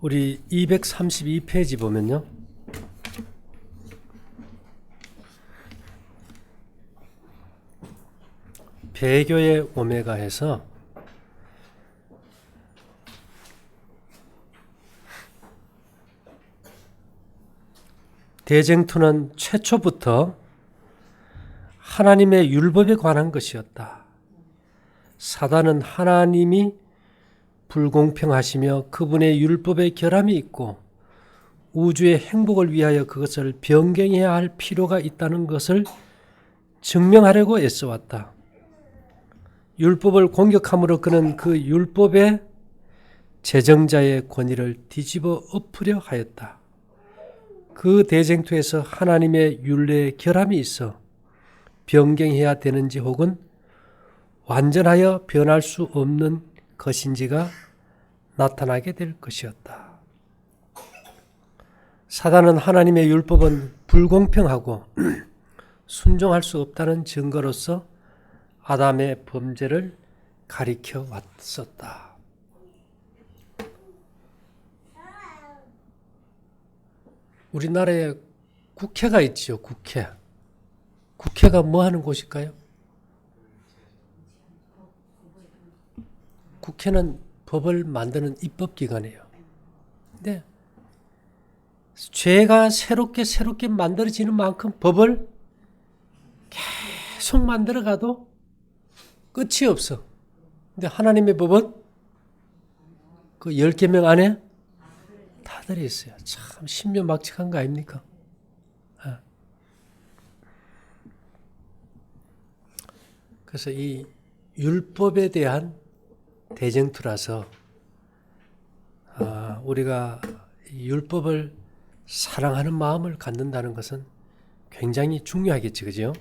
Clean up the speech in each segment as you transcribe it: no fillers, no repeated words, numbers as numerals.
우리 232페이지 보면요. 배교의 오메가에서 대쟁투는 최초부터 하나님의 율법에 관한 것이었다. 사단은 하나님이 불공평하시며 그분의 율법에 결함이 있고 우주의 행복을 위하여 그것을 변경해야 할 필요가 있다는 것을 증명하려고 애써왔다. 율법을 공격함으로 그는 그 율법의 제정자의 권위를 뒤집어 엎으려 하였다. 그 대쟁투에서 하나님의 율례에 결함이 있어 변경해야 되는지 혹은 완전하여 변할 수 없는 것인지가 나타나게 될 것이었다. 사단은 하나님의 율법은 불공평하고 순종할 수 없다는 증거로서 아담의 범죄를 가리켜 왔었다. 우리나라에 국회가 있지요. 국회가 뭐 하는 곳일까요? 국회는 법을 만드는 입법기관이에요. 근데 죄가 새롭게 만들어지는 만큼 법을 계속 만들어가도 끝이 없어. 근데 하나님의 법은 그 10계명 안에 다 들어있어요. 참 신묘막측한 거 아닙니까? 그래서 이 율법에 대한 대쟁투라서 우리가 율법을 사랑하는 마음을 갖는다는 것은 굉장히 중요하겠지, 그죠?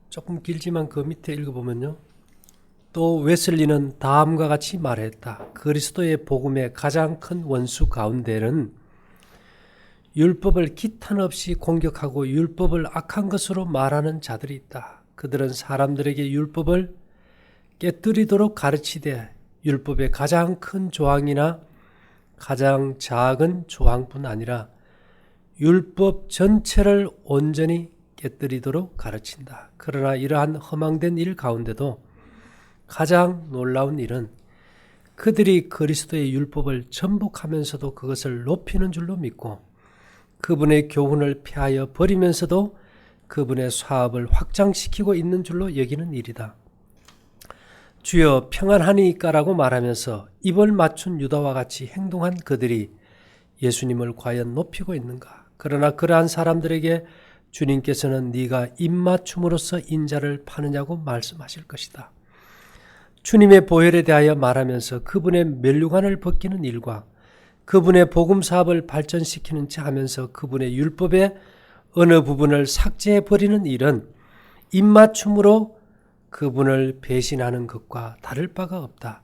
조금 길지만 그 밑에 읽어보면요. 또 웨슬리는 다음과 같이 말했다. 그리스도의 복음의 가장 큰 원수 가운데는 율법을 기탄 없이 공격하고 율법을 악한 것으로 말하는 자들이 있다. 그들은 사람들에게 율법을 깨뜨리도록 가르치되 율법의 가장 큰 조항이나 가장 작은 조항뿐 아니라 율법 전체를 온전히 깨뜨리도록 가르친다. 그러나 이러한 허망된 일 가운데도 가장 놀라운 일은 그들이 그리스도의 율법을 전복하면서도 그것을 높이는 줄로 믿고 그분의 교훈을 폐하여 버리면서도 그분의 사업을 확장시키고 있는 줄로 여기는 일이다. 주여 평안하니까라고 말하면서 입을 맞춘 유다와 같이 행동한 그들이 예수님을 과연 높이고 있는가? 그러나 그러한 사람들에게 주님께서는 네가 입맞춤으로써 인자를 파느냐고 말씀하실 것이다. 주님의 보혈에 대하여 말하면서 그분의 면류관을 벗기는 일과 그분의 복음 사업을 발전시키는 체 하면서 그분의 율법의 어느 부분을 삭제해 버리는 일은 입맞춤으로 그분을 배신하는 것과 다를 바가 없다.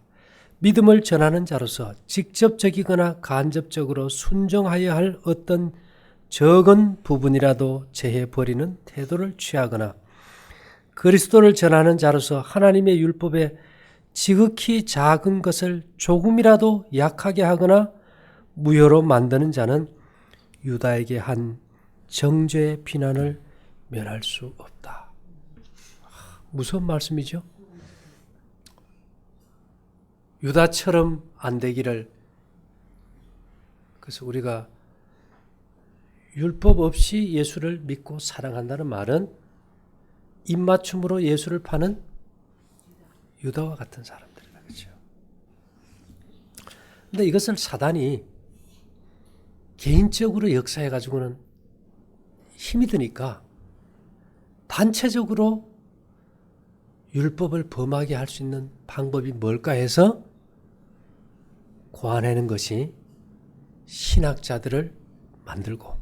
믿음을 전하는 자로서 직접적이거나 간접적으로 순종하여야 할 어떤 적은 부분이라도 제해 버리는 태도를 취하거나 그리스도를 전하는 자로서 하나님의 율법에 지극히 작은 것을 조금이라도 약하게 하거나 무효로 만드는 자는 유다에게 한 정죄의 비난을 면할 수 없다. 무서운 말씀이죠. 유다처럼 안 되기를. 그래서 우리가 율법 없이 예수를 믿고 사랑한다는 말은 입맞춤으로 예수를 파는 유다와 같은 사람들이다. 그렇죠? 근데 이것을 사단이 개인적으로 역사해 가지고는 힘이 드니까 단체적으로 율법을 범하게 할 수 있는 방법이 뭘까 해서 고안하는 것이 신학자들을 만들고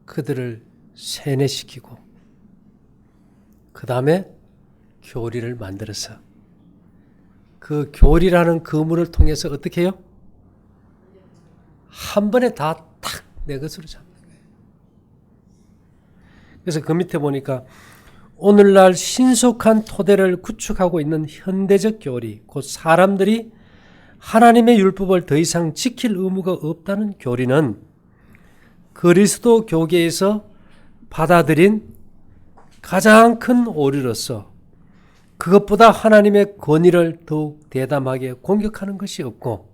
그들을 세뇌시키고 그 다음에 교리를 만들어서 그 교리라는 그물을 통해서 어떻게 해요? 한 번에 다 탁 내 것으로 잡는 거예요. 그래서 그 밑에 보니까 오늘날 신속한 토대를 구축하고 있는 현대적 교리, 곧 사람들이 하나님의 율법을 더 이상 지킬 의무가 없다는 교리는 그리스도 교계에서 받아들인 가장 큰 오류로서 그것보다 하나님의 권위를 더욱 대담하게 공격하는 것이 없고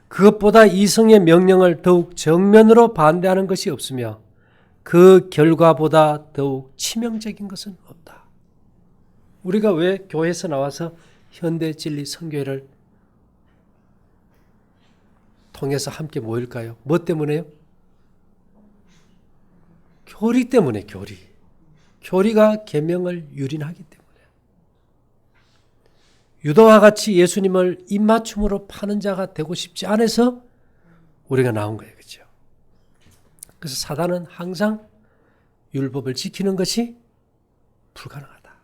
그것보다 이성의 명령을 더욱 정면으로 반대하는 것이 없으며 그 결과보다 더욱 치명적인 것은 없다. 우리가 왜 교회에서 나와서 현대진리 선교회를 통해서 함께 모일까요? 뭐 때문에요? 교리 때문에, 교리. 교리가 계명을 유린하기 때문에. 유다와 같이 예수님을 입맞춤으로 파는 자가 되고 싶지 않아서 우리가 나온 거예요. 그렇죠? 그래서 사단은 항상 율법을 지키는 것이 불가능하다.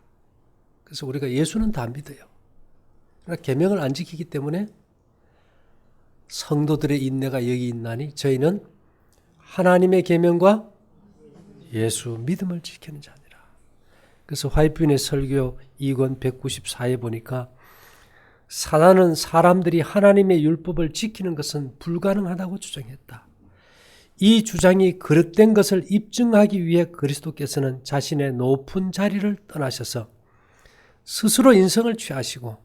그래서 우리가 예수는 다 믿어요. 그러나 계명을 안 지키기 때문에 성도들의 인내가 여기 있나니 저희는 하나님의 계명과 예수 믿음을 지키는 자니라. 그래서 화이트빈의 설교 2권 194에 보니까 사단은 사람들이 하나님의 율법을 지키는 것은 불가능하다고 주장했다. 이 주장이 그릇된 것을 입증하기 위해 그리스도께서는 자신의 높은 자리를 떠나셔서 스스로 인성을 취하시고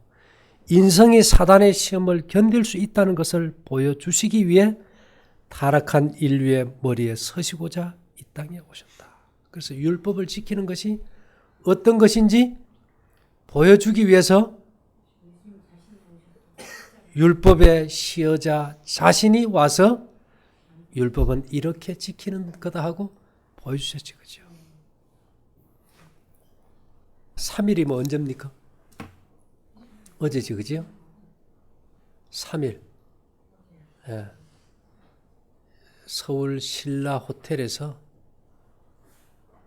인성이 사단의 시험을 견딜 수 있다는 것을 보여주시기 위해 타락한 인류의 머리에 서시고자 이 땅에 오셨다. 그래서 율법을 지키는 것이 어떤 것인지 보여주기 위해서 율법의 시여자 자신이 와서 율법은 이렇게 지키는 거다 하고 보여주셨지. 그죠? 3일이면 언제입니까? 어제지, 그죠? 3일. 예. 서울 신라 호텔에서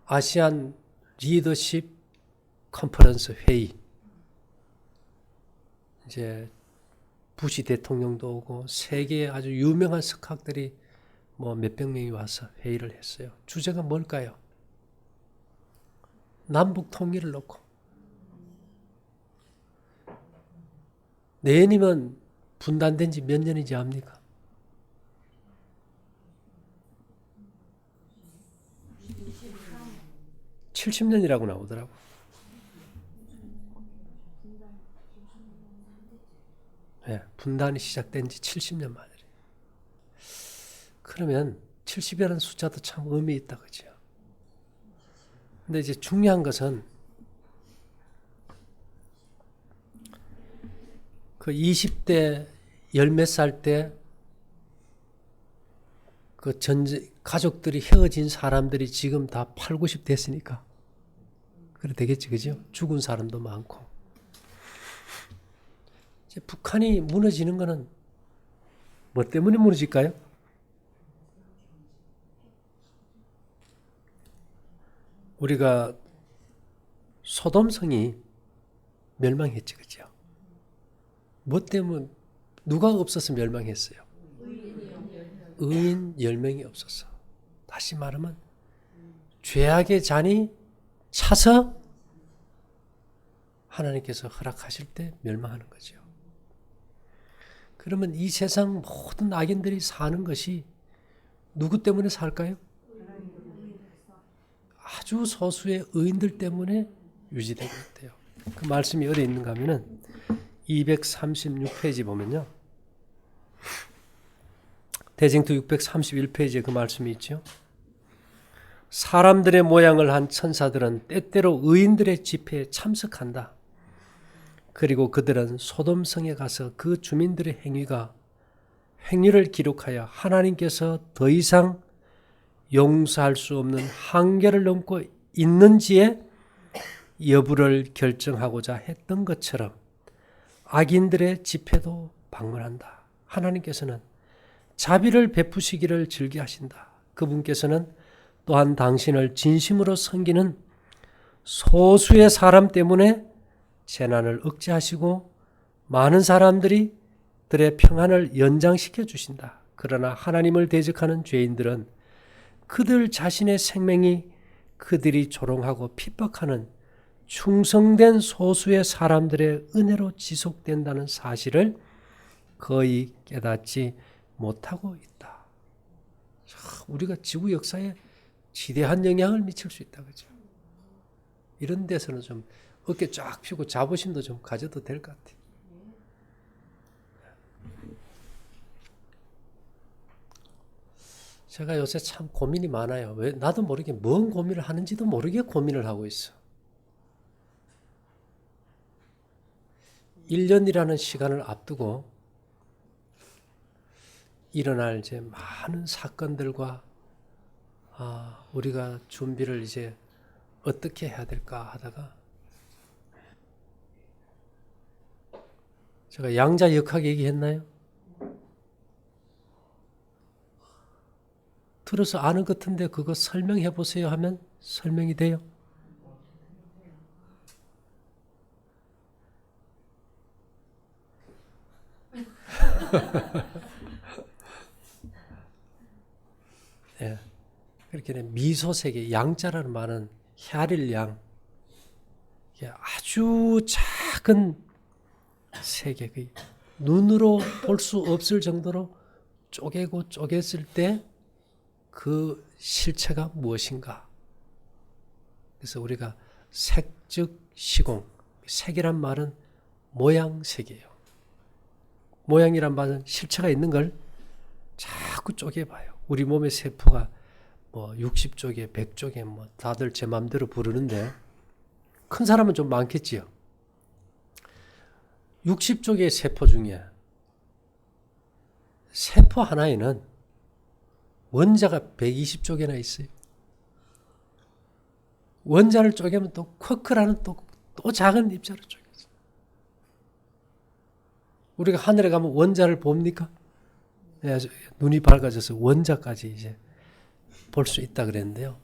아시안 리더십 컨퍼런스 회의. 이제 부시 대통령도 오고 세계의 아주 유명한 석학들이 뭐 몇백 명이 와서 회의를 했어요. 주제가 뭘까요? 남북 통일을 놓고. 내년이면 분단된 지 몇 년인지 압니까? 70년이라고 나오더라고. 네, 분단이 시작된 지 70년 만이래. 그러면 70이라는 숫자도 참 의미 있다, 그죠? 근데 이제 중요한 것은 그 20대 열 몇 살 때 그 가족들이 헤어진 사람들이 지금 다 8, 90 됐으니까 그래 되겠지, 그죠? 죽은 사람도 많고. 이제 북한이 무너지는 거는 뭐 때문에 무너질까요? 우리가 소돔성이 멸망했지, 그죠? 뭐 때문에 누가 없어서 멸망했어요? 의인 10명이 없어서. 다시 말하면 죄악의 잔이 차서 하나님께서 허락하실 때 멸망하는 거죠. 그러면 이 세상 모든 악인들이 사는 것이 누구 때문에 살까요? 아주 소수의 의인들 때문에 유지되고 있대요. 그 말씀이 어디 있는가 하면은 236페이지 보면요. 대징투 631페이지에 그 말씀이 있죠. 사람들의 모양을 한 천사들은 때때로 의인들의 집회에 참석한다. 그리고 그들은 소돔성에 가서 그 주민들의 행위를 기록하여 하나님께서 더 이상 용서할 수 없는 한계를 넘고 있는지의 여부를 결정하고자 했던 것처럼 악인들의 집회도 방문한다. 하나님께서는 자비를 베푸시기를 즐겨하신다. 그분께서는 또한 당신을 진심으로 섬기는 소수의 사람 때문에 재난을 억제하시고 많은 사람들이 들의 평안을 연장시켜 주신다. 그러나 하나님을 대적하는 죄인들은 그들 자신의 생명이 그들이 조롱하고 핍박하는 충성된 소수의 사람들의 은혜로 지속된다는 사실을 거의 깨닫지 못하고 있다. 우리가 지구 역사에 지대한 영향을 미칠 수 있다. 그죠? 이런 데서는 좀 어깨 쫙 펴고 자부심도 좀 가져도 될 것 같아요. 제가 요새 참 고민이 많아요. 왜 나도 모르게 뭔 고민을 하는지도 모르게 고민을 하고 있어. 1년이라는 시간을 앞두고 일어날 이제 많은 사건들과 우리가 준비를 이제 어떻게 해야 될까 하다가 제가 양자역학 얘기했나요? 들어서 아는 것 같은데 그거 설명해 보세요 하면 설명이 돼요? 예. 그렇게 미소세계, 양자라는 말은 혈일 양, 아주 작은 세계, 눈으로 볼 수 없을 정도로 쪼개고 쪼갰을 때 그 실체가 무엇인가. 그래서 우리가 색즉 시공, 색이란 말은 모양색이에요. 모양이란 말은 실체가 있는 걸 자꾸 쪼개봐요. 우리 몸의 세포가 뭐 60쪽에 100쪽에 뭐 다들 제 마음대로 부르는데 큰 사람은 좀 많겠지요. 60쪽의 세포 중에 세포 하나에는 원자가 120쪽이나 있어요. 원자를 쪼개면 또 쿼크라는 또 작은 입자로 쪼개서 우리가 하늘에 가면 원자를 봅니까? 네, 눈이 밝아져서 원자까지 이제 볼 수 있다 그랬는데요.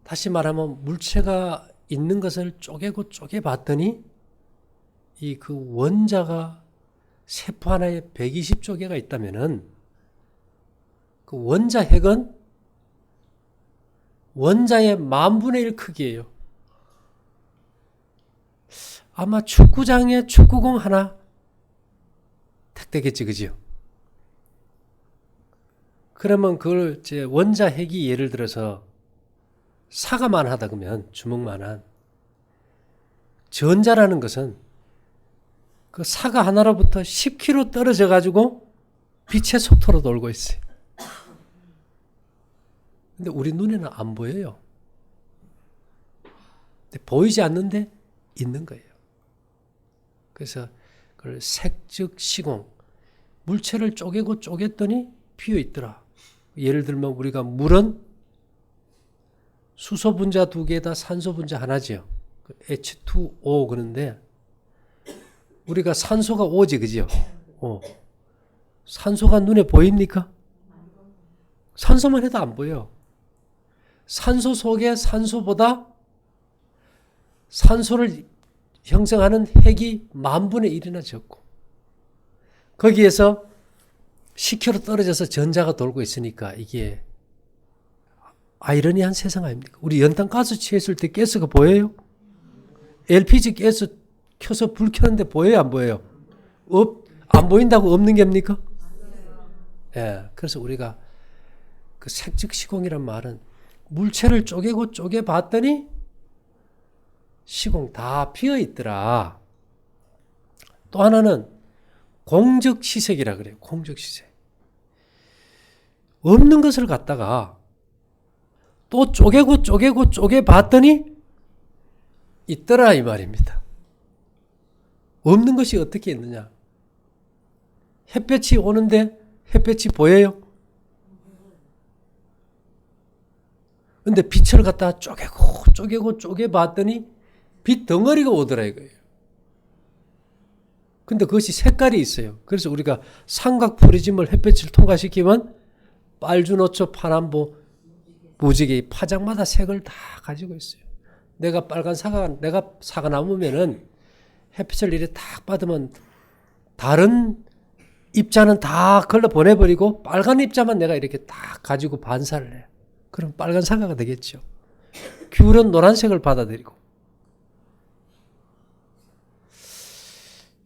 다시 말하면 물체가 있는 것을 쪼개고 쪼개봤더니 이 그 원자가 세포 하나에 120조개가 있다면은 그 원자 핵은 원자의 10,000분의 1 크기예요. 아마 축구장에 축구공 하나 딱 되겠지, 그죠? 그러면 그걸 이제 원자 핵이 예를 들어서 사과만 하다 그러면 주먹만한 전자라는 것은 그 사과 하나로부터 10km 떨어져 가지고 빛의 속도로 돌고 있어요. 근데 우리 눈에는 안 보여요. 근데 보이지 않는데 있는 거예요. 그래서 그걸 색즉 시공, 물체를 쪼개고 쪼갰더니 비어 있더라. 예를 들면 우리가 물은 수소 분자 2개에다 산소 분자 하나지요. H2O 그런데 우리가 산소가 O지, 그지요? 산소가 눈에 보입니까? 산소만 해도 안 보여. 산소 속에 산소보다 산소를 형성하는 핵이 10,000분의 1이나 적고 거기에서 10km 떨어져서 전자가 돌고 있으니까 이게 아이러니한 세상 아닙니까? 우리 연탄 가스 취했을 때 가스가 보여요? LPG 가스 켜서 불 켰는데 보여요, 안 보여요? 안 보인다고 없는 게입니까? 예, 그래서 우리가 그 색즉 시공이란 말은 물체를 쪼개고 쪼개봤더니 시공 다 비어 있더라. 또 하나는 공적시색이라 그래요. 공적시색. 없는 것을 갖다가 또 쪼개고 쪼개봤더니 있더라 이 말입니다. 없는 것이 어떻게 있느냐. 햇볕이 오는데 햇볕이 보여요? 근데 빛을 갖다가 쪼개고 쪼개봤더니 빛 덩어리가 오더라 이거예요. 근데 그것이 색깔이 있어요. 그래서 우리가 삼각 프리즘을 햇볕을 통과시키면 빨주노초, 파남보, 무지개 파장마다 색을 다 가지고 있어요. 내가 사과나무면은 햇빛을 이렇게 딱 받으면 다른 입자는 다 걸러 보내버리고 빨간 입자만 내가 이렇게 딱 가지고 반사를 해. 그럼 빨간 사과가 되겠죠. 귤은 노란색을 받아들이고.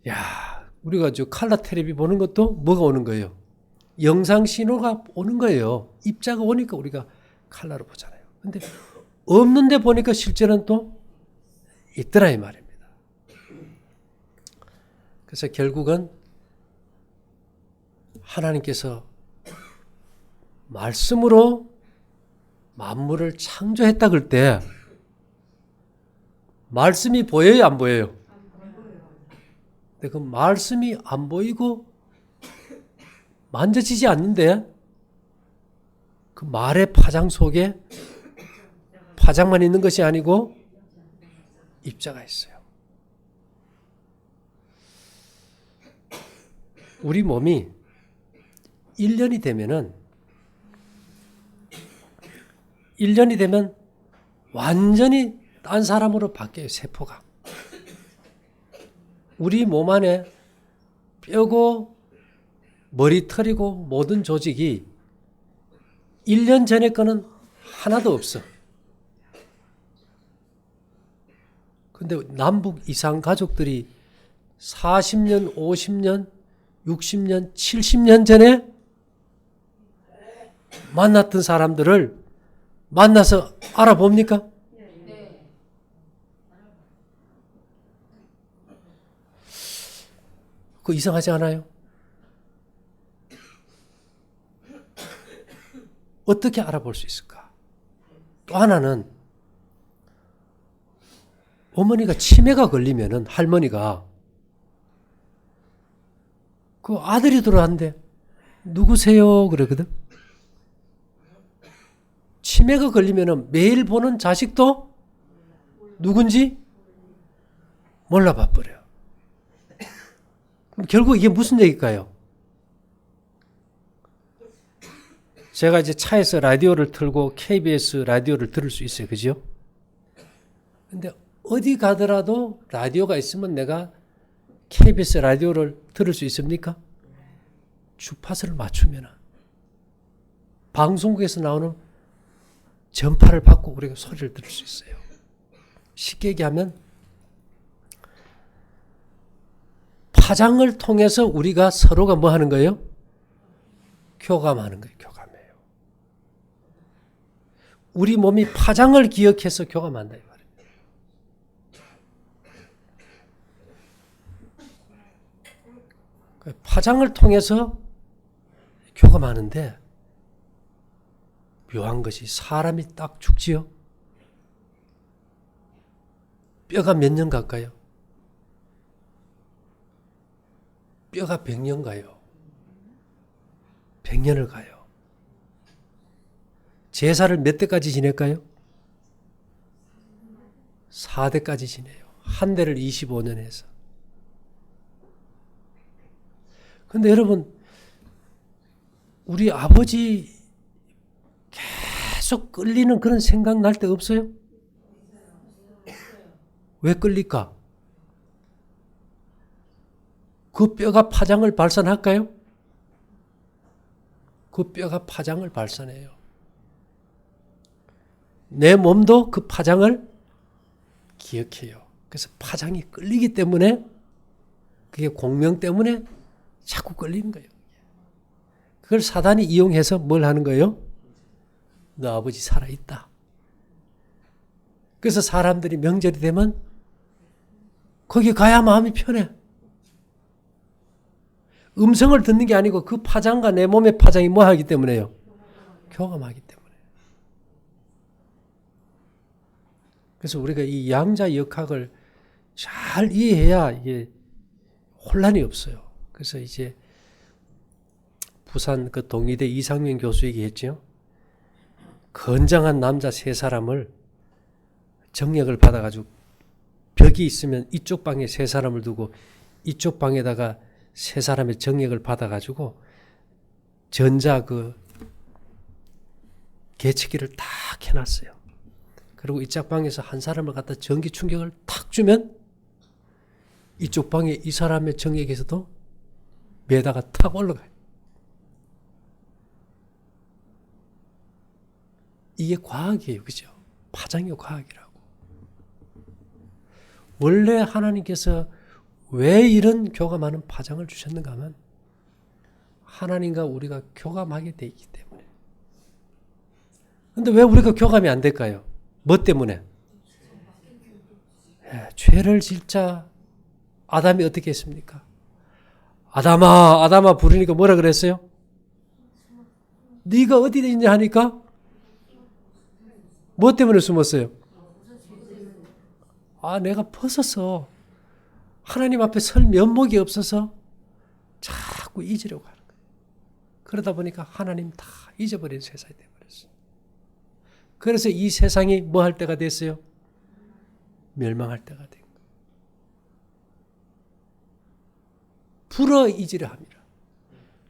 야, 우리가 저 칼라 텔레비 보는 것도 뭐가 오는 거예요? 영상 신호가 오는 거예요. 입자가 오니까 우리가 칼라로 보잖아요. 근데 없는데 보니까 실제는 또 있더라 이 말입니다. 그래서 결국은 하나님께서 말씀으로 만물을 창조했다 그럴 때 말씀이 보여요, 안 보여요? 근데 그 말씀이 안 보이고 만져지지 않는데 그 말의 파장 속에 파장만 있는 것이 아니고 입자가 있어요. 우리 몸이 1년이 되면 완전히 딴 사람으로 바뀌어요, 세포가. 우리 몸 안에 뼈고 머리털이고 모든 조직이 1년 전에 거는 하나도 없어. 근데 남북 이상 가족들이 40년, 50년, 60년, 70년 전에 만났던 사람들을 만나서 알아봅니까? 그거 이상하지 않아요? 어떻게 알아볼 수 있을까? 또 하나는 어머니가 치매가 걸리면은 할머니가 그 아들이 들어왔는데 누구세요? 그러거든. 치매가 걸리면은 매일 보는 자식도 누군지 몰라봐 버려요. 그럼 결국 이게 무슨 얘기일까요? 제가 이제 차에서 라디오를 틀고 KBS 라디오를 들을 수 있어요. 그죠? 근데 어디 가더라도 라디오가 있으면 내가 KBS 라디오를 들을 수 있습니까? 주파수를 맞추면 방송국에서 나오는 전파를 받고 우리가 소리를 들을 수 있어요. 쉽게 얘기하면 파장을 통해서 우리가 서로가 뭐 하는 거예요? 교감하는 거예요. 교감해요. 우리 몸이 파장을 기억해서 교감한다 이 말이에요. 파장을 통해서 교감하는데 묘한 것이 사람이 딱 죽지요. 뼈가 몇 년 갈까요? 뼈가 100년 가요. 100년을 가요. 제사를 몇 대까지 지낼까요? 4대까지 지내요. 한 대를 25년 해서. 근데 여러분, 우리 아버지 계속 끌리는 그런 생각 날 때 없어요? 왜 끌릴까? 그 뼈가 파장을 발산할까요? 그 뼈가 파장을 발산해요. 내 몸도 그 파장을 기억해요. 그래서 파장이 끌리기 때문에 그게 공명 때문에 자꾸 끌리는 거예요. 그걸 사단이 이용해서 뭘 하는 거예요? 너 아버지 살아있다. 그래서 사람들이 명절이 되면 거기 가야 마음이 편해. 음성을 듣는 게 아니고 그 파장과 내 몸의 파장이 뭐 하기 때문에요? 교감하기 때문에. 그래서 우리가 이 양자 역학을 잘 이해해야 이게 혼란이 없어요. 그래서 이제 부산 그 동의대 이상민 교수 얘기했죠. 건장한 남자 3사람을 정력을 받아가지고 벽이 있으면 이쪽 방에 3사람을 두고 이쪽 방에다가 3사람의 정력을 받아가지고 전자 그 계측기를 딱 해놨어요. 그리고 이쪽 방에서 한 사람을 갖다 전기 충격을 탁 주면 이쪽 방에 이 사람의 정력에서도 매다가 탁 올라가요. 이게 과학이에요. 그죠? 파장의 과학이라고. 원래 하나님께서 왜 이런 교감하는 파장을 주셨는가 하면 하나님과 우리가 교감하게 돼 있기 때문에. 그런데 왜 우리가 교감이 안 될까요? 뭐 때문에? 죄를 짓자 아담이 어떻게 했습니까? 아담아, 아담아 부르니까 뭐라 그랬어요? 네가 어디 있냐 하니까 뭐 때문에 숨었어요? 내가 벗어서 하나님 앞에 설 면목이 없어서 자꾸 잊으려고 하는 거예요. 그러다 보니까 하나님 다 잊어버린 세상이 되어버렸어요. 그래서 이 세상이 뭐 할 때가 됐어요? 멸망할 때가 된 거예요. 불어이지려 합니다.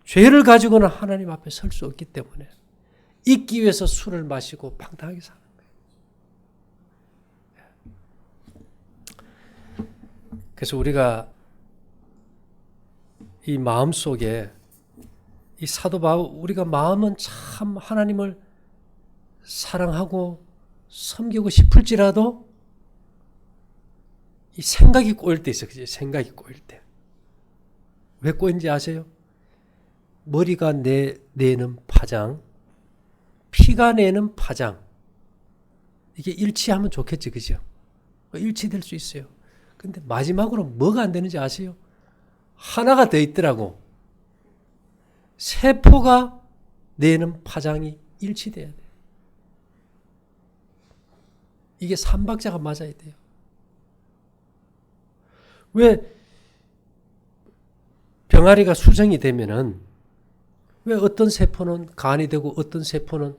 죄를 가지고는 하나님 앞에 설 수 없기 때문에 잊기 위해서 술을 마시고 방탕하게 사는 거예요. 그래서 우리가 이 마음 속에 이 사도 바울, 우리가 마음은 참 하나님을 사랑하고 섬기고 싶을지라도 이 생각이 꼬일 때 있어요. 생각이 꼬일 때. 왜 꼬인지 아세요? 머리가 내는 파장, 피가 내는 파장. 이게 일치하면 좋겠지, 그죠? 일치될 수 있어요. 근데 마지막으로 뭐가 안 되는지 아세요? 하나가 더 있더라고. 세포가 내는 파장이 일치돼야 돼. 이게 삼박자가 맞아야 돼요. 왜 병아리가 수정이 되면은 왜 어떤 세포는 간이 되고 어떤 세포는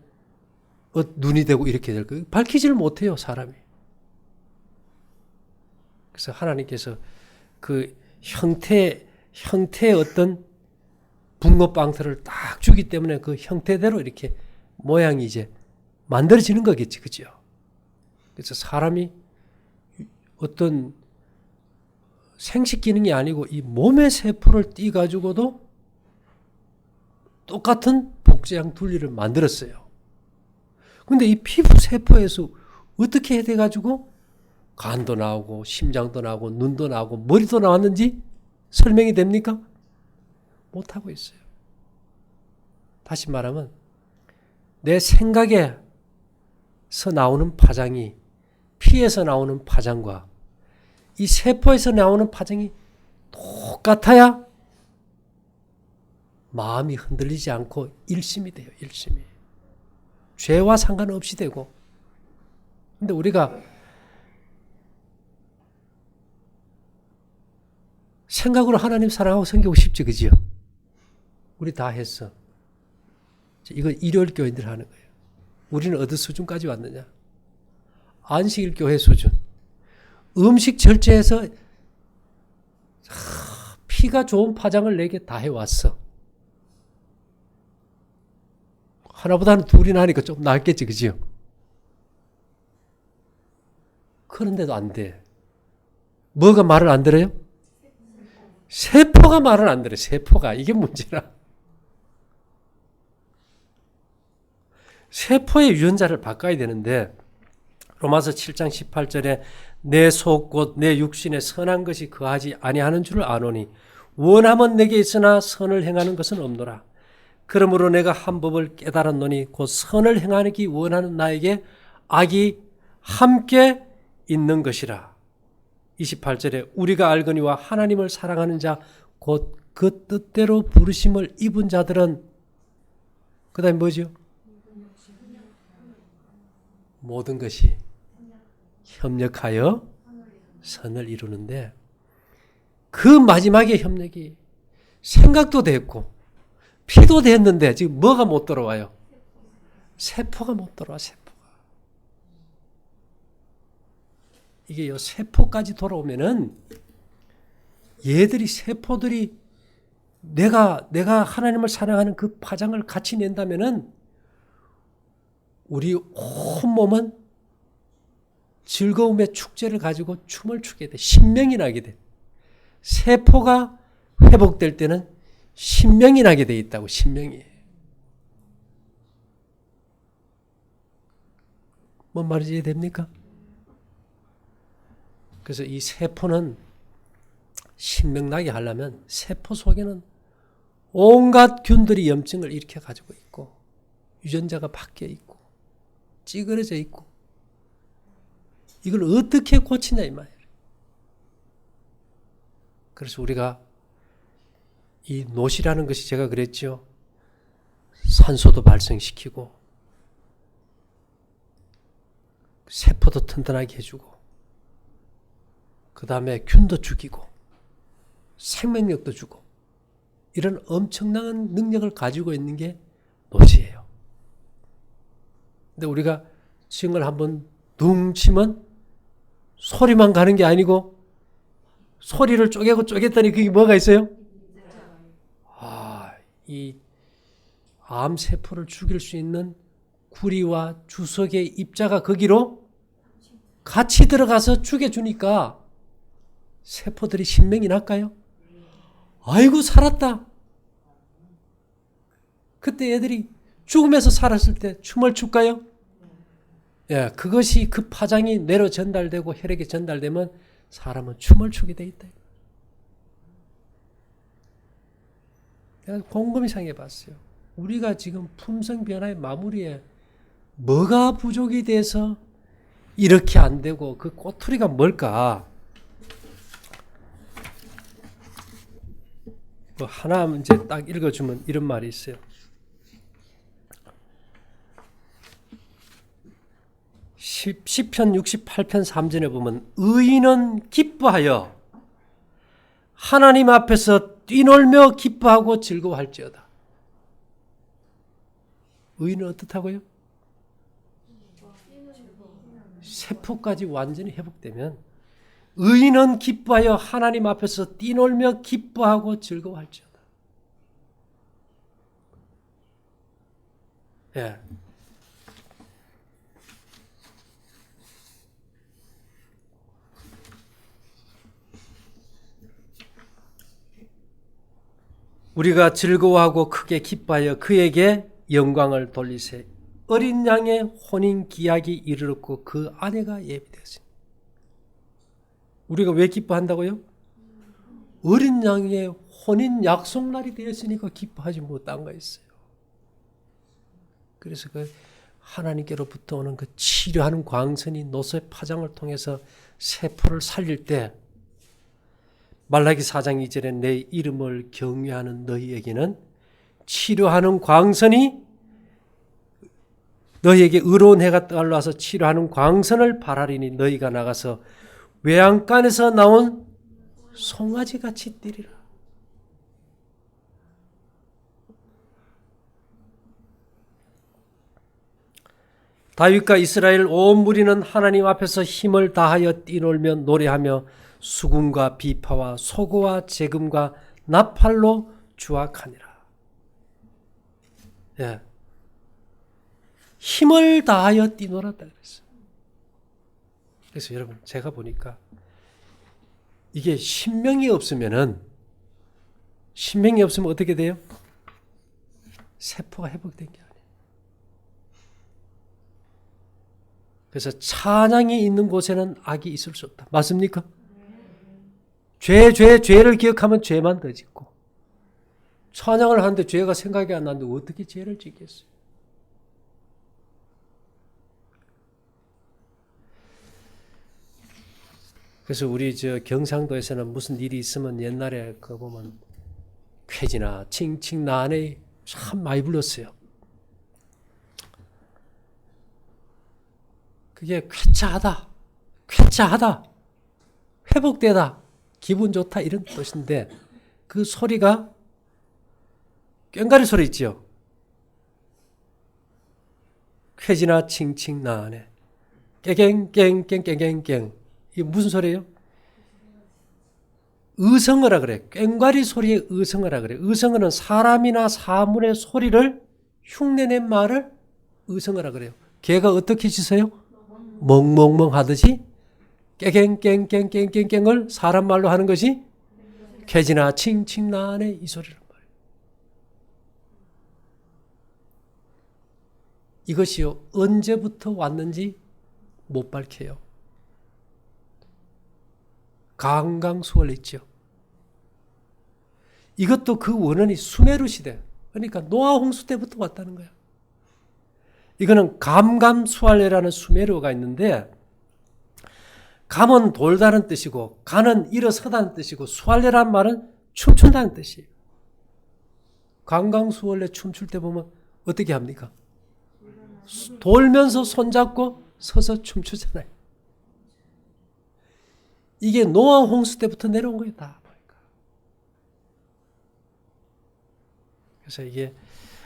눈이 되고 이렇게 될까요? 밝히지를 못해요, 사람이. 그래서 하나님께서 그 형태의 어떤 붕어빵틀을 딱 주기 때문에 그 형태대로 이렇게 모양이 이제 만들어지는 거겠지, 그죠? 그래서 사람이 어떤 생식 기능이 아니고 이 몸의 세포를 띠가지고도 똑같은 복제양 둘리를 만들었어요. 근데 이 피부 세포에서 어떻게 해야 돼가지고 간도 나오고 심장도 나오고 눈도 나오고 머리도 나왔는지 설명이 됩니까? 못하고 있어요. 다시 말하면 내 생각에서 나오는 파장이 피에서 나오는 파장과 이 세포에서 나오는 파장이 똑같아야 마음이 흔들리지 않고 일심이 돼요. 일심이. 죄와 상관없이 되고. 근데 우리가 생각으로 하나님 사랑하고 섬기고 싶지, 그지요? 우리 다 했어. 이건 일요일 교인들 하는 거예요. 우리는 어느 수준까지 왔느냐? 안식일 교회 수준. 음식 절제해서 피가 좋은 파장을 내게 다 해왔어. 하나보다는 둘이나 하니까 좀 낫겠지, 그지요? 그런데도 안 돼. 뭐가 말을 안 들어요? 세포가 말을 안 들어요. 세포가. 이게 문제라. 세포의 유전자를 바꿔야 되는데 로마서 7장 18절에 내 속 곧 내 육신에 선한 것이 거하지 아니하는 줄을 아노니 원함은 내게 있으나 선을 행하는 것은 없노라. 그러므로 내가 한 법을 깨달았노니 곧 선을 행하기 원하는 나에게 악이 함께 있는 것이라. 28절에 우리가 알거니와 하나님을 사랑하는 자 곧 그 뜻대로 부르심을 입은 자들은 그 다음에 뭐죠? 모든 것이 협력하여 선을 이루는데 그 마지막에 협력이 생각도 됐고 피도 됐는데 지금 뭐가 못 들어와요? 세포가 못 들어와. 세포가. 이게 세포까지 돌아오면은 얘들이 세포들이 내가 하나님을 사랑하는 그 파장을 같이 낸다면은 우리 온몸은 즐거움의 축제를 가지고 춤을 추게 돼. 신명이 나게 돼. 세포가 회복될 때는 신명이 나게 돼 있다고. 신명이. 뭔 말인지 이해됩니까? 그래서 이 세포는 신명나게 하려면 세포 속에는 온갖 균들이 염증을 일으켜 가지고 있고 유전자가 바뀌어 있고 찌그러져 있고 이걸 어떻게 고치냐 이 말이에요. 그래서 우리가 이 노시라는 것이 제가 그랬죠. 산소도 발생시키고 세포도 튼튼하게 해주고 그 다음에 균도 죽이고 생명력도 주고 이런 엄청난 능력을 가지고 있는 게 노시예요. 근데 우리가 층을 한번 둥 치면 소리만 가는 게 아니고 소리를 쪼개고 쪼갰더니 그게 뭐가 있어요? 이 암세포를 죽일 수 있는 구리와 주석의 입자가 거기로 같이 들어가서 죽여주니까 세포들이 신명이 날까요? 아이고 살았다. 그때 애들이 죽으면서 살았을 때 춤을 출까요? 예, 그것이 그 파장이 뇌로 전달되고 혈액에 전달되면 사람은 춤을 추게 돼 있다. 내가 곰곰이 생각해 봤어요. 우리가 지금 품성 변화의 마무리에 뭐가 부족이 돼서 이렇게 안 되고 그 꼬투리가 뭘까? 뭐 하나 문제 딱 읽어주면 이런 말이 있어요. 시편 68편 3절에 보면 의인은 기뻐하여 하나님 앞에서 뛰놀며 기뻐하고 즐거워할지어다. 의인은 어떻다고요? 세포까지 완전히 회복되면 의인은 기뻐하여 하나님 앞에서 뛰놀며 기뻐하고 즐거워할지어다. 예. 우리가 즐거워하고 크게 기뻐하여 그에게 영광을 돌리세. 어린 양의 혼인 기약이 이르렀고 그 아내가 예비되었습니다. 우리가 왜 기뻐한다고요? 어린 양의 혼인 약속날이 되었으니까 기뻐하지 못한 거 있어요. 그래서 그 하나님께로부터 오는 그 치료하는 광선이 노소의 파장을 통해서 세포를 살릴 때 말라기 4장 2절에 내 이름을 경외하는 너희에게는 치료하는 광선이 너희에게 의로운 해가 떠올라서 치료하는 광선을 바라리니 너희가 나가서 외양간에서 나온 송아지같이 뛰리라. 다윗과 이스라엘 온 무리는 하나님 앞에서 힘을 다하여 뛰놀며 노래하며 수금과 비파와 소고와 재금과 나팔로 주악하니라. 예. 힘을 다하여 뛰놀았다 그랬어요. 그래서 여러분 제가 보니까 이게 신명이 없으면 어떻게 돼요? 세포가 회복된 게 아니에요. 그래서 찬양이 있는 곳에는 악이 있을 수 없다. 맞습니까? 죄를 기억하면 죄만 더 짓고 찬양을 하는데 죄가 생각이 안 나는데 어떻게 죄를 짓겠어요? 그래서 우리 경상도에서는 무슨 일이 있으면 옛날에 그거 보면 쾌지나 칭칭 나네 참 많이 불렀어요. 그게 쾌차하다, 회복되다, 기분 좋다 이런 뜻인데 그 소리가 꽹과리 소리 있죠. 쾌지나 칭칭 나네 깨갱깽깽깽깽깽 이게 무슨 소리예요? 의성어라 그래. 꽹과리 소리의 의성어라 그래. 의성어는 사람이나 사물의 소리를 흉내낸 말을 의성어라 그래요. 개가 어떻게 짖어요? 멍멍멍 하듯이 깨갱깽깽깽깽깽을 사람 말로 하는 것이 쾌지나 칭칭 나네 이 소리란 말이에요. 이것이요 언제부터 왔는지 못 밝혀요. 강강수월 있죠. 이것도 그 원인이 수메르 시대, 그러니까 노아 홍수 때부터 왔다는 거야. 이거는 감감수할레라는 수메르어가 있는데, 감은 돌다는 뜻이고 가는 일어서다는 뜻이고 수할레라는 말은 춤춘다는 뜻이에요. 강강수월래 춤출 때 보면 어떻게 합니까? 돌면서 손잡고 서서 춤추잖아요. 이게 노아 홍수 때부터 내려온 거예요. 다 보니까. 그래서 이게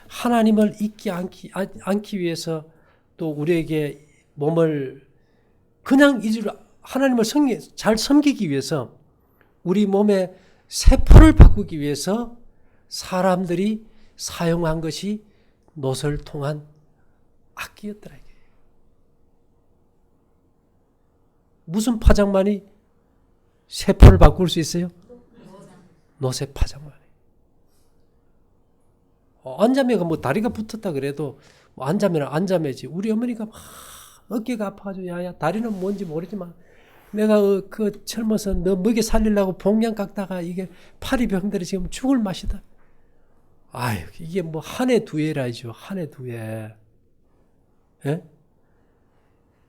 하나님을 잊지 않기 위해서 또 우리에게 몸을 그냥 하나님을 잘 섬기기 위해서 우리 몸의 세포를 바꾸기 위해서 사람들이 사용한 것이 노쇠를 통한 악기였더라. 무슨 파장만이 세포를 바꿀 수 있어요? 노쇠 파장만이. 안자매가 뭐 다리가 붙었다 그래도 뭐 안자매는 안자매지. 우리 어머니가 막 어깨가 아파가지고 야야 다리는 뭔지 모르지만 내가 그 젊어서 너 먹여 살리려고 봉양 깎다가 이게 팔이 병들어 지금 죽을 맛이다. 아유 이게 뭐 한 해 두 해라죠. 한 해 두 해. 예?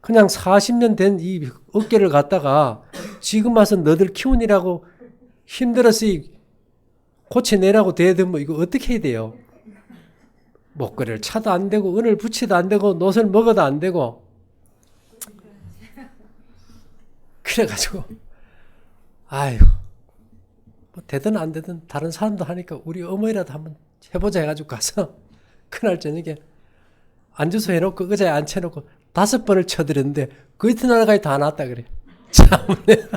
그냥 40년 된 이 어깨를 갖다가 지금 와서 너들 키우느라고 힘들어서 고쳐내라고 대들면 이거 어떻게 해야 돼요? 목걸이를 차도 안 되고 은을 붙이도 안 되고 노쇠를 먹어도 안 되고 그래가지고 아유 뭐 되든 안 되든 다른 사람도 하니까 우리 어머니라도 한번 해보자 해가지고 가서 그날 저녁에 앉아서 해놓고 의자에 앉혀놓고 5번을 쳐드렸는데 그 이튿날까지 다 나왔다 그래. 참네.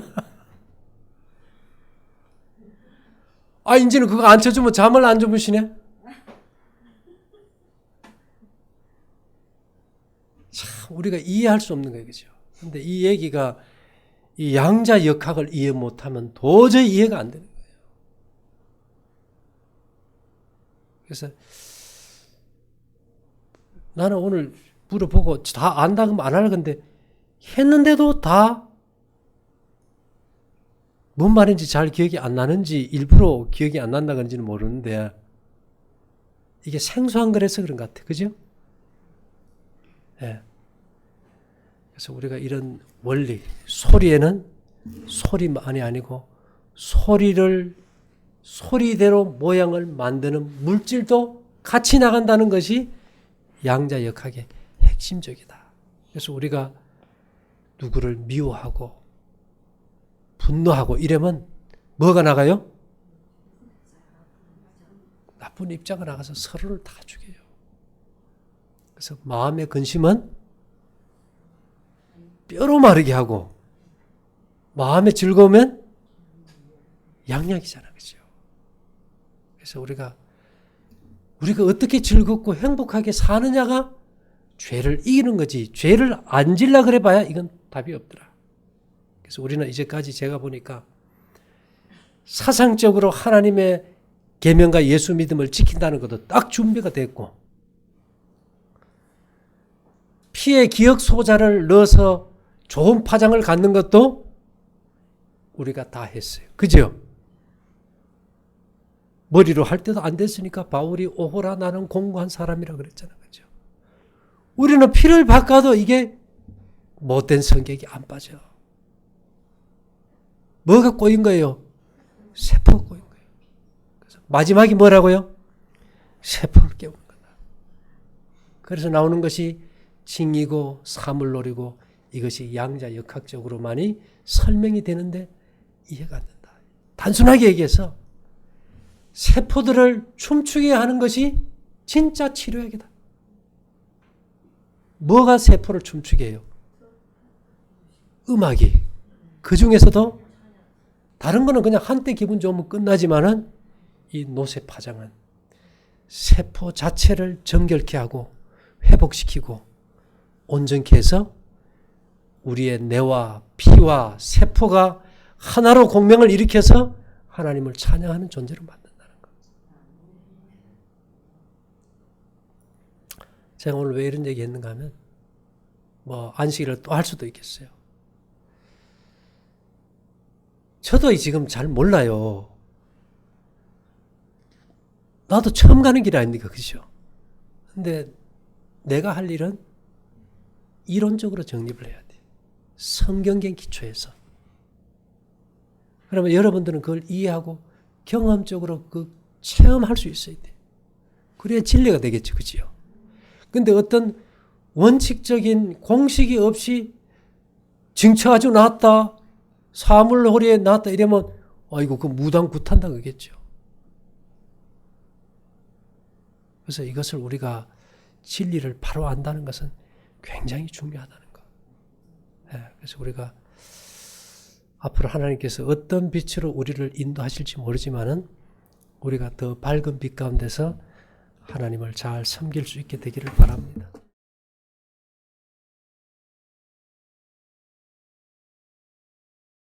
아 이제는 그거 안 쳐주면 잠을 안 주무시네. 참 우리가 이해할 수 없는 거예요. 그죠? 근데 이 얘기가 이 양자 역학을 이해 못하면 도저히 이해가 안 되는 거예요. 그래서 나는 오늘 물어보고 다 안다 그러면 안 할 건데 했는데도 다 뭔 말인지 잘 기억이 안 나는지 일부러 기억이 안 난다 그런지는 모르는데 이게 생소한 거라서 그런 것 같아요. 그죠? 예. 그래서 우리가 이런 원리, 소리에는 소리만이 아니고 소리대로 모양을 만드는 물질도 같이 나간다는 것이 양자역학의 핵심적이다. 그래서 우리가 누구를 미워하고 분노하고 이러면 뭐가 나가요? 나쁜 입자가 나가서 서로를 다 죽여요. 그래서 마음의 근심은 뼈로 마르게 하고 마음의 즐거우면 양약이잖아. 그죠? 그래서 우리가 어떻게 즐겁고 행복하게 사느냐가 죄를 이기는 거지. 죄를 안 질라 그래 봐야 이건 답이 없더라. 그래서 우리는 이제까지 제가 보니까 사상적으로 하나님의 계명과 예수 믿음을 지킨다는 것도 딱 준비가 됐고 피의 기억 소자를 넣어서 좋은 파장을 갖는 것도 우리가 다 했어요. 그죠? 머리로 할 때도 안 됐으니까 바울이 오호라 나는 공고한 사람이라 그랬잖아. 그죠? 우리는 피를 바꿔도 이게 못된 성격이 안 빠져. 뭐가 꼬인 거예요? 세포가 꼬인 거예요. 그래서 마지막이 뭐라고요? 세포를 깨우는 거다. 그래서 나오는 것이 징이고 사물놀이고 이것이 양자역학적으로만이 설명이 되는데 이해가 안 된다. 단순하게 얘기해서 세포들을 춤추게 하는 것이 진짜 치료약이다. 뭐가 세포를 춤추게 해요? 음악이. 그 중에서도 다른 거는 그냥 한때 기분 좋으면 끝나지만은 이 노쇠 파장은 세포 자체를 정결케 하고 회복시키고 온전케 해서 우리의 뇌와 피와 세포가 하나로 공명을 일으켜서 하나님을 찬양하는 존재로 만든다는 것. 제가 오늘 왜 이런 얘기 했는가 하면 뭐 안식일을 또 할 수도 있겠어요. 저도 지금 잘 몰라요. 나도 처음 가는 길 아닙니까? 그죠? 근데 내가 할 일은 이론적으로 정립을 해야 돼. 성경적 기초에서. 그러면 여러분들은 그걸 이해하고 경험적으로 그 체험할 수 있어야 돼. 그래야 진리가 되겠죠. 그죠? 근데 어떤 원칙적인 공식이 없이 징처가지고 나왔다. 사물놀이에 나왔다. 이러면 아이고 그 무당굿한다 그겠죠. 그래서 이것을 우리가 진리를 바로 안다는 것은 굉장히 중요하다는 거. 그래서 우리가 앞으로 하나님께서 어떤 빛으로 우리를 인도하실지 모르지만은 우리가 더 밝은 빛 가운데서 하나님을 잘 섬길 수 있게 되기를 바랍니다.